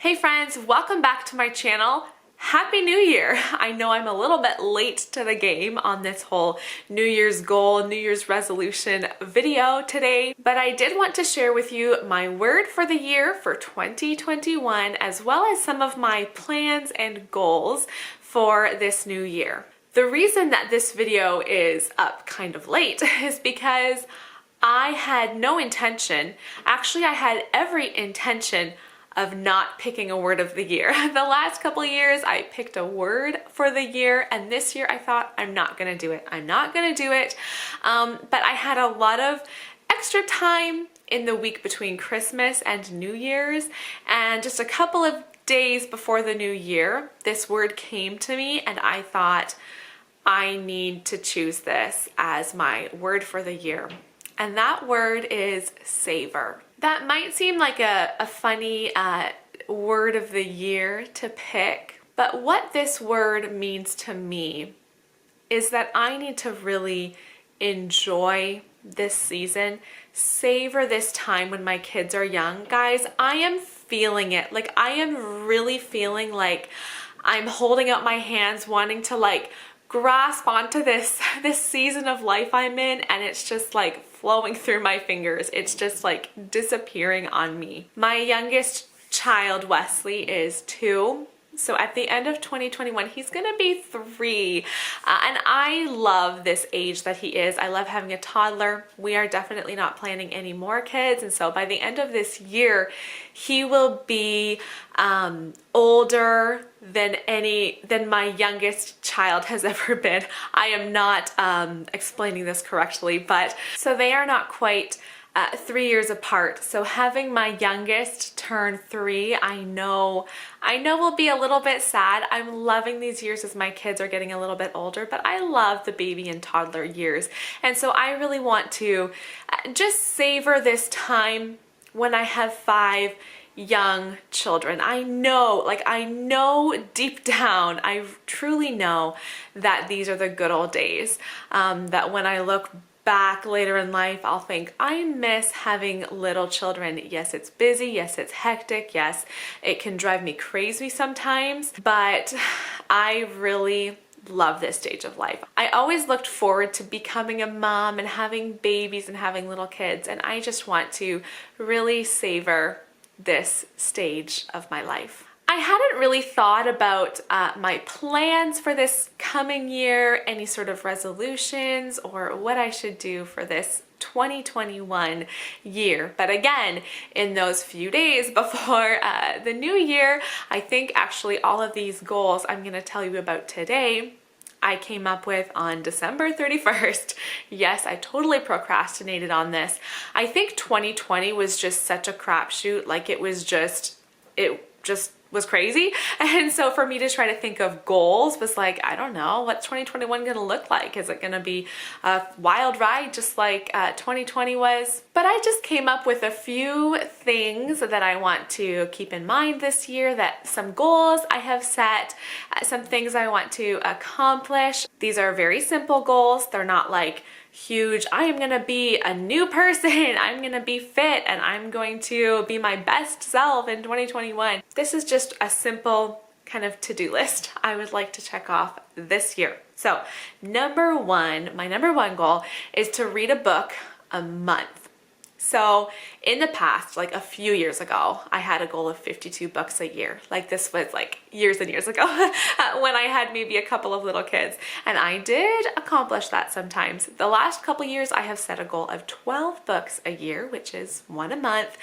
Hey friends, welcome back to my channel. Happy New Year! I know I'm a little bit late to the game on this whole New Year's goal, New Year's resolution video today, but I did want to share with you my word for the year for 2021, as well as some of my plans and goals for this new year. The reason that this video is up kind of late is because I had no intention, actually I had every intention of not picking a word of the year. The last couple years I picked a word for the year, and this year I thought I'm not gonna do it. I'm not gonna do it. But I had a lot of extra time in the week between Christmas and New Year's, and just a couple of days before the new year, this word came to me and I thought I need to choose this as my word for the year. And that word is savor. That might seem like a funny word of the year to pick, but what this word means to me is that I need to really enjoy this season, savor this time when my kids are young. Guys, I am feeling it. Like, I am really feeling like I'm holding out my hands, wanting to grasp onto this season of life I'm in, and it's just like flowing through my fingers. It's just like disappearing on me. My youngest child, Wesley, is 2. So at the end of 2021, he's gonna be 3. And I love this age that he is. I love having a toddler. We are definitely not planning any more kids. And so by the end of this year, he will be older than my youngest child has ever been. I am not explaining this correctly, but so they are not quite 3 years apart. So having my youngest turn 3, I know will be a little bit sad. I'm loving these years as my kids are getting a little bit older, but I love the baby and toddler years. And so I really want to just savor this time when I have 5 young children. I know deep down, I truly know that these are the good old days, that when I look back later in life, I'll think, I miss having little children. Yes, it's busy. Yes, it's hectic. Yes, it can drive me crazy sometimes, but I really love this stage of life. I always looked forward to becoming a mom and having babies and having little kids, and I just want to really savor this stage of my life. I hadn't really thought about my plans for this coming year, any sort of resolutions or what I should do for this 2021 year. But again, in those few days before the new year, I think actually all of these goals I'm going to tell you about today, I came up with on December 31st. Yes, I totally procrastinated on this. I think 2020 was just such a crapshoot. Like, it just was crazy. And so for me to try to think of goals was like, I don't know, what's 2021 gonna look like? Is it gonna be a wild ride just like 2020 was? But I just came up with a few things that I want to keep in mind this year, that some goals I have set, some things I want to accomplish. These are very simple goals. They're not like huge, I am gonna be a new person, I'm gonna be fit, and I'm going to be my best self in 2021. This is just a simple kind of to-do list I would like to check off this year. So my number one goal is to read a book a month. So in the past, like a few years ago, I had a goal of 52 books a year. Like, this was like years and years ago when I had maybe a couple of little kids. And I did accomplish that sometimes. The last couple years, I have set a goal of 12 books a year, which is 1 a month.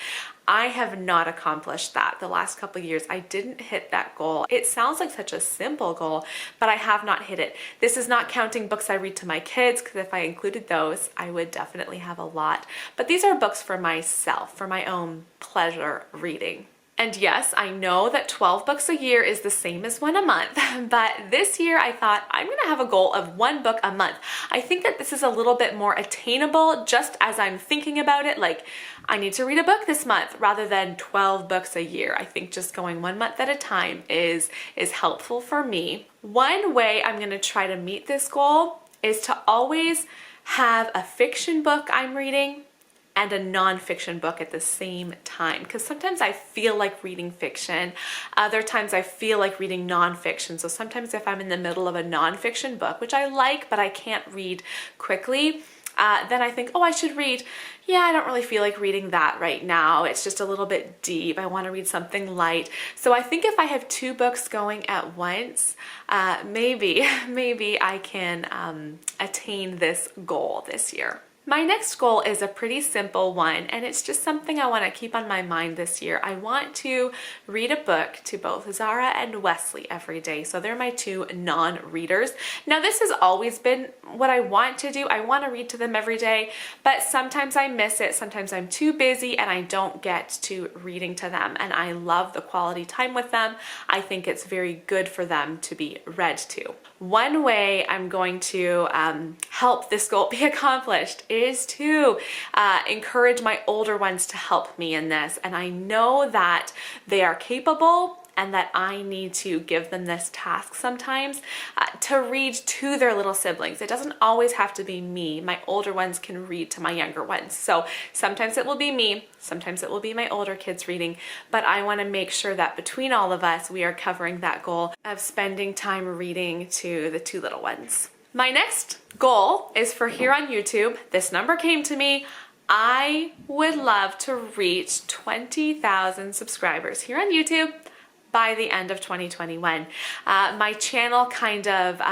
I have not accomplished that. The last couple of years, I didn't hit that goal. It sounds like such a simple goal, but I have not hit it. This is not counting books I read to my kids, because if I included those, I would definitely have a lot. But these are books for myself, for my own pleasure reading. And yes, I know that 12 books a year is the same as 1 a month, but this year I thought I'm gonna have a goal of 1 book a month. I think that this is a little bit more attainable just as I'm thinking about it. Like, I need to read a book this month rather than 12 books a year. I think just going 1 month at a time is helpful for me. One way I'm gonna try to meet this goal is to always have a fiction book I'm reading and a nonfiction book at the same time, because sometimes I feel like reading fiction, other times I feel like reading nonfiction. So sometimes if I'm in the middle of a nonfiction book, which I like but I can't read quickly, then I think, oh, I should read. Yeah, I don't really feel like reading that right now. It's just a little bit deep. I want to read something light. So I think if I have two books going at once, maybe I can attain this goal this year. My next goal is a pretty simple one, and it's just something I want to keep on my mind this year. I want to read a book to both Zara and Wesley every day. So they're my two non-readers. Now, this has always been what I want to do. I want to read to them every day, but sometimes I miss it. Sometimes I'm too busy and I don't get to reading to them. And I love the quality time with them. I think it's very good for them to be read to. One way I'm going to help this goal be accomplished is to encourage my older ones to help me in this. And I know that they are capable and that I need to give them this task sometimes to read to their little siblings. It doesn't always have to be me. My older ones can read to my younger ones. So sometimes it will be me, sometimes it will be my older kids reading, but I want to make sure that between all of us, we are covering that goal of spending time reading to the two little ones. My next goal is for here on YouTube. This number came to me. I would love to reach 20,000 subscribers here on YouTube by the end of 2021. My channel kind of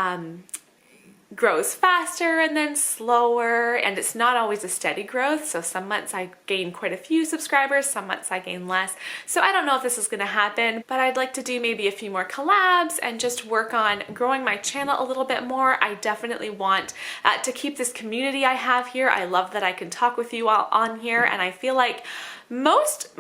grows faster and then slower, and it's not always a steady growth. So some months I gain quite a few subscribers, some months I gain less. So I don't know if this is gonna happen, but I'd like to do maybe a few more collabs and just work on growing my channel a little bit more. I definitely want to keep this community I have here. I love that I can talk with you all on here, and I feel like most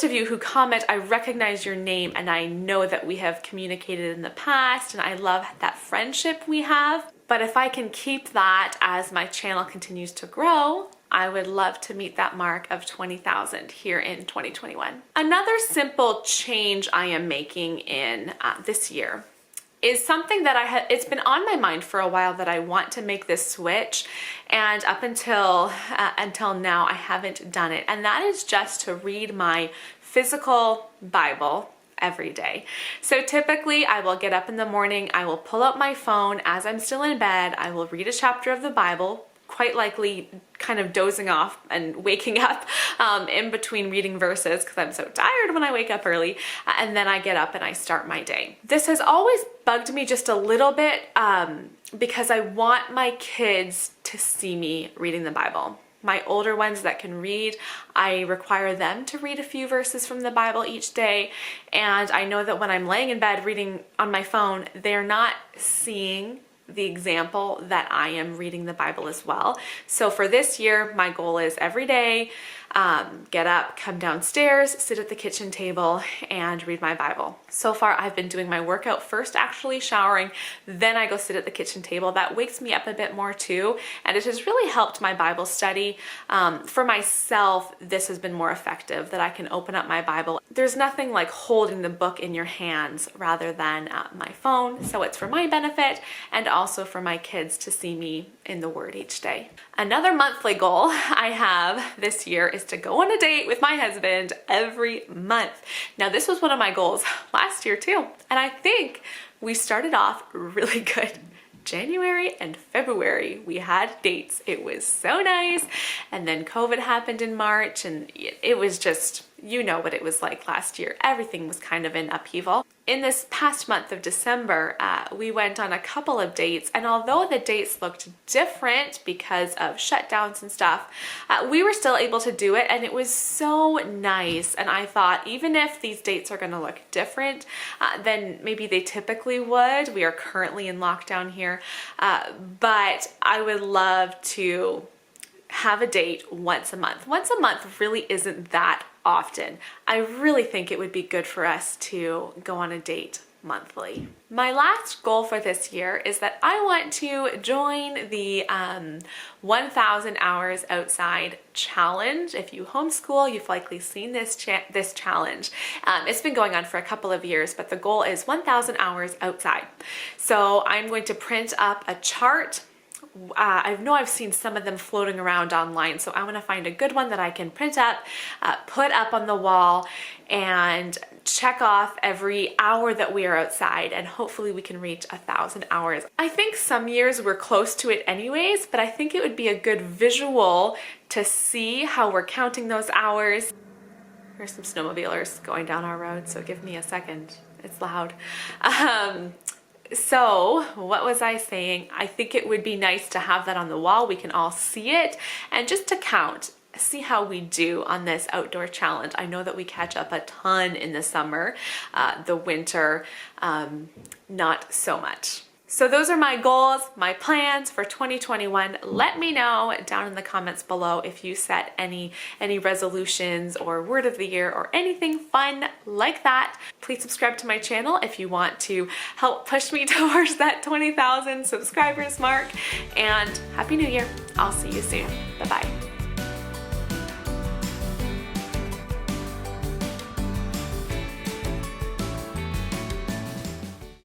of you who comment, I recognize your name and I know that we have communicated in the past, and I love that friendship we have. But if I can keep that as my channel continues to grow, I would love to meet that mark of 20,000 here in 2021. Another simple change I am making in this year is something that it's been on my mind for a while that I want to make this switch, and up until now I haven't done it, and that is just to read my physical Bible every day. So typically I will get up in the morning, I will pull out my phone as I'm still in bed, I will read a chapter of the Bible, quite likely kind of dozing off and waking up in between reading verses because I'm so tired when I wake up early, and then I get up and I start my day. This has always bugged me just a little bit because I want my kids to see me reading the Bible. My older ones that can read, I require them to read a few verses from the Bible each day, and I know that when I'm laying in bed reading on my phone, they're not seeing the example that I am reading the Bible as well. So for this year, my goal is every day, get up, come downstairs, sit at the kitchen table, and read my Bible. So far, I've been doing my workout first, actually showering, then I go sit at the kitchen table. That wakes me up a bit more too, and it has really helped my Bible study. For myself, this has been more effective, that I can open up my Bible. There's nothing like holding the book in your hands rather than my phone, so it's for my benefit and also for my kids to see me in the Word each day. Another monthly goal I have this year is to go on a date with my husband every month. Now, this was one of my goals last year too, and I think we started off really good. January and February, we had dates. It was so nice. And then COVID happened in March, and it was just, you know what it was like last year. Everything was kind of in upheaval. In this past month of December, we went on a couple of dates, and although the dates looked different because of shutdowns and stuff, we were still able to do it, and it was so nice. And I thought, even if these dates are gonna look different than maybe they typically would, we are currently in lockdown here, but I would love to have a date once a month. Once a month really isn't that often. I really think it would be good for us to go on a date monthly. My last goal for this year is that I want to join the 1,000 hours outside challenge. If you homeschool, you've likely seen this challenge. It's been going on for a couple of years, but the goal is 1,000 hours outside. So I'm going to print up a chart I know I've seen some of them floating around online, so I want to find a good one that I can print up, put up on the wall, and check off every hour that we are outside, and hopefully we can reach 1,000 hours. I think some years we're close to it anyways, but I think it would be a good visual to see how we're counting those hours. There's some snowmobilers going down our road, so give me a second. It's loud. So what was I saying? I think it would be nice to have that on the wall. We can all see it, and just to count, see how we do on this outdoor challenge. I know that we catch up a ton in the summer, the winter, not so much. So those are my goals, my plans for 2021. Let me know down in the comments below if you set any resolutions or word of the year or anything fun like that. Please subscribe to my channel if you want to help push me towards that 20,000 subscribers mark. And Happy New Year. I'll see you soon. Bye-bye.